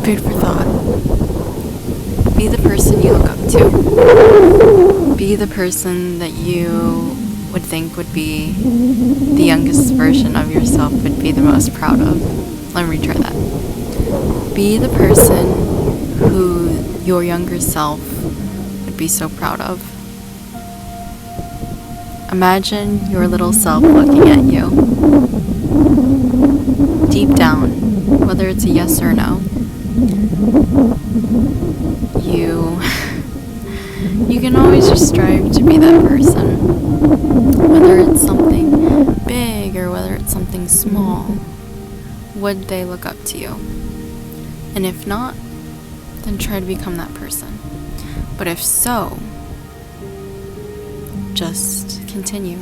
Food for thought. Be the person you look up to. Be the person that you would think would be the youngest version of yourself would be the most proud of. Let me retry that. Be the person who your younger self would be so proud of. Imagine your little self looking at you. Deep down, whether it's a yes or no, you can always just strive to be that person. Whether it's something big or whether it's something small, would they look up to you? And if not, then try to become that person. But if so, just continue.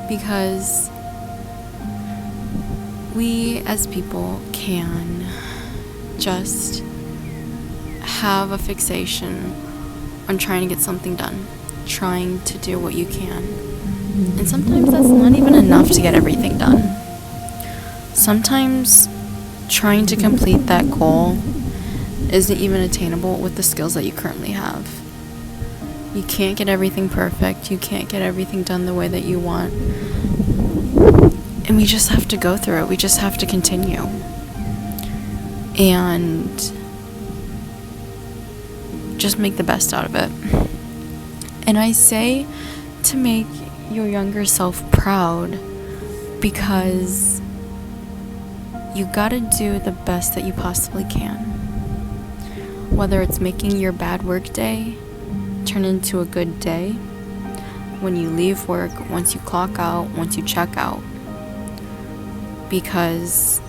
Because we as people can just have a fixation on trying to get something done, trying to do what you can. And sometimes that's not even enough to get everything done. Sometimes trying to complete that goal isn't even attainable with the skills that you currently have. You can't get everything perfect. You can't get everything done the way that you want. And we just have to go through it. We just have to continue. And just make the best out of it. And I say to make your younger self proud because you gotta do the best that you possibly can. Whether it's making your bad work day turn into a good day, when you leave work, once you clock out, once you check out. Because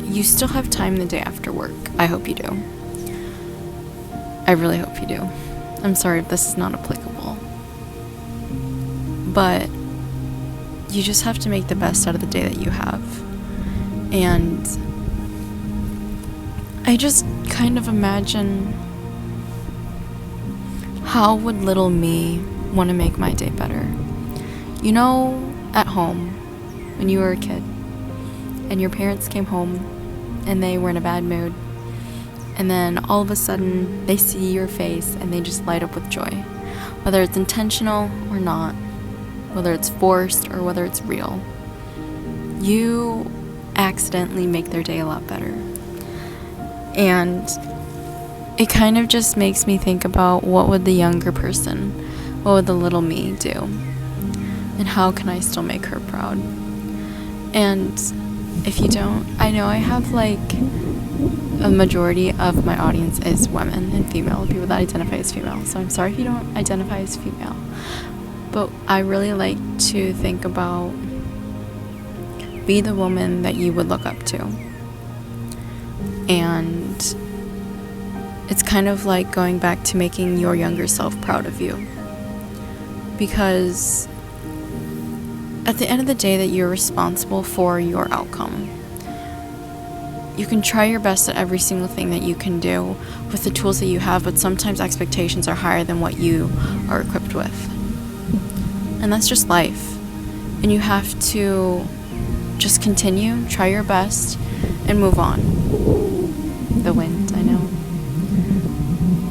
you still have time the day after work. I hope you do. I really hope you do. I'm sorry if this is not applicable. But you just have to make the best out of the day that you have. And I just kind of imagine how would little me want to make my day better. You know, at home, when you were a kid, and your parents came home, and they were in a bad mood, and then all of a sudden, they see your face, and they just light up with joy. Whether it's intentional or not, whether it's forced or whether it's real, you accidentally make their day a lot better. And it kind of just makes me think about what would the younger person, what would the little me do? And how can I still make her proud? And if you don't, I know I have like a majority of my audience is women and female, people that identify as female. So I'm sorry if you don't identify as female. But I really like to think about be the woman that you would look up to. And it's kind of like going back to making your younger self proud of you. Because at the end of the day that you're responsible for your outcome. You can try your best at every single thing that you can do with the tools that you have, but sometimes expectations are higher than what you are equipped with. And that's just life. And you have to just continue, try your best, and move on. The wind, I know.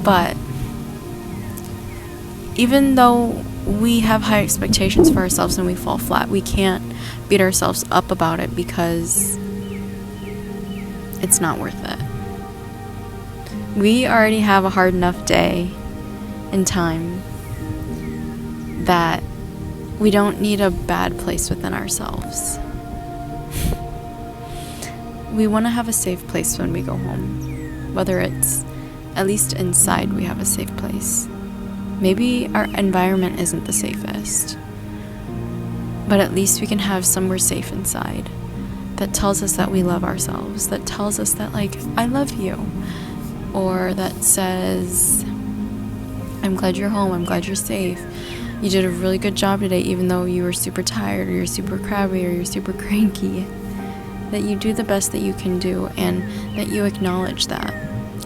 But even though we have high expectations for ourselves and we fall flat, we can't beat ourselves up about it because it's not worth it. We already have a hard enough day and time that we don't need a bad place within ourselves. We want to have a safe place when we go home, whether it's at least inside we have a safe place. Maybe our environment isn't the safest, but at least we can have somewhere safe inside that tells us that we love ourselves, that tells us that, like, I love you, or that says, I'm glad you're home, I'm glad you're safe, you did a really good job today even though you were super tired or you're super crabby or you're super cranky. That you do the best that you can do, and that you acknowledge that,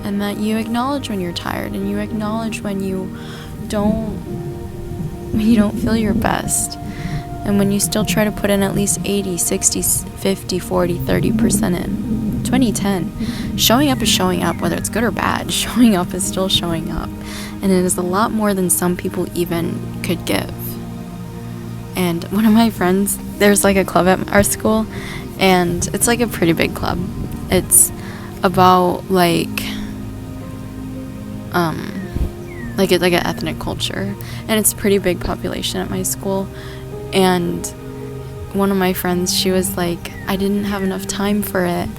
and that you acknowledge when you're tired, and you acknowledge when you don't feel your best, and when you still try to put in at least 80, 60, 50, 40, 30% in, 2010. Showing up is showing up, whether it's good or bad. Showing up is still showing up. And it is a lot more than some people even could give. And one of my friends, there's like a club at our school, and it's like a pretty big club. It's about like an ethnic culture, and it's a pretty big population at my school. And one of my friends, she was like, I didn't have enough time for it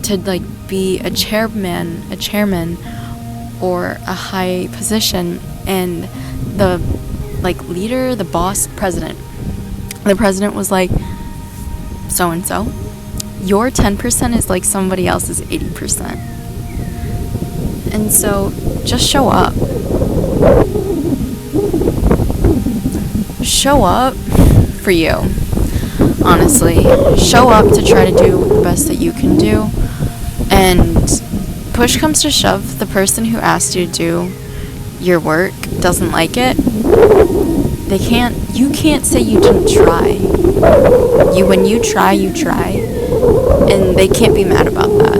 to like be a chairman or a high position. And the like leader, the boss, the president was like, so and so, your 10% is like somebody else's 80%. And so just show up. Show up for you. Honestly, show up to try to do the best that you can do. And push comes to shove, the person who asked you to do your work doesn't like it. You can't say you didn't try. When you try, and they can't be mad about that.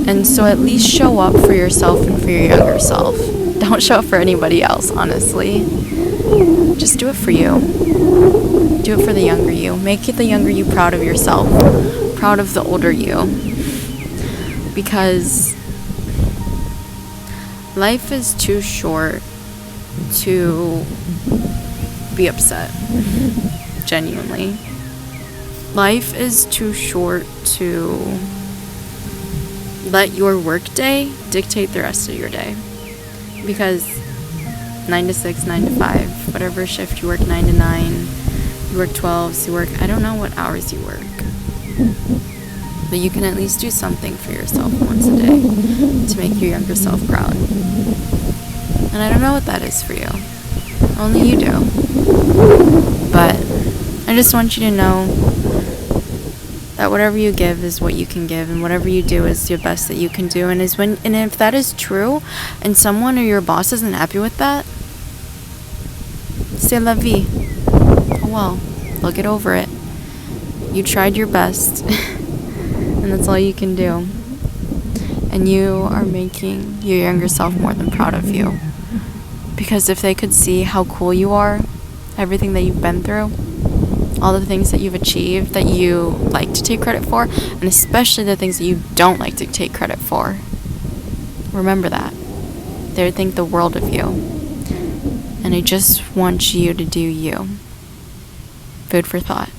And so at least show up for yourself and for your younger self. Don't show up for anybody else, honestly. Just do it for you. Do it for the younger you. Make it the younger you proud of yourself, proud of the older you. Because life is too short to be upset. Genuinely. Life is too short to let your work day dictate the rest of your day. Because 9 to 6, 9 to 5, whatever shift you work, 9 to 9, you work 12s, you work, I don't know what hours you work. But you can at least do something for yourself once a day to make your younger self proud. And I don't know what that is for you. Only you do. But I just want you to know that whatever you give is what you can give, and whatever you do is your best that you can do. And if that is true, and someone or your boss isn't happy with that, c'est la vie. Oh well, they'll get over it. You tried your best, and that's all you can do. And you are making your younger self more than proud of you. Because if they could see how cool you are, everything that you've been through, all the things that you've achieved that you like to take credit for, and especially the things that you don't like to take credit for, remember that. They would think the world of you. And I just want you to do you. Food for thought.